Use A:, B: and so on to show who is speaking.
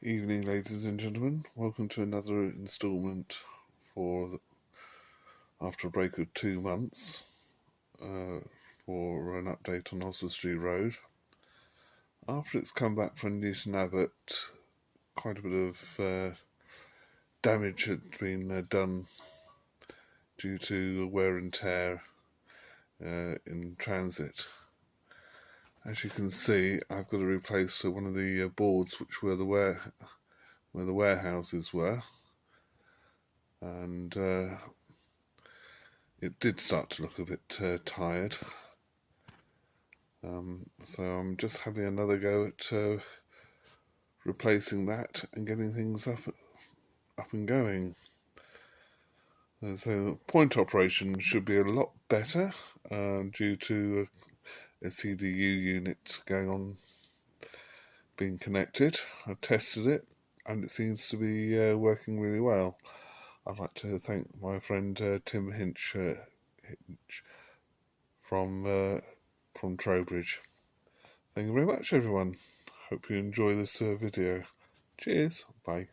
A: Evening, ladies and gentlemen. Welcome to another instalment after a break of 2 months for an update on Oswestry Road. After it's come back from Newton Abbot, quite a bit of damage had been done due to wear and tear in transit. As you can see, I've got to replace one of the boards which were where the warehouses were, and it did start to look a bit tired. So I'm just having another go at replacing that and getting things up and going. So point operation should be a lot better due to a CDU unit being connected. I've tested it and it seems to be working really well. I'd like to thank my friend Tim Hinch from Trowbridge. Thank you very much, everyone. Hope you enjoy this video. Cheers. Bye.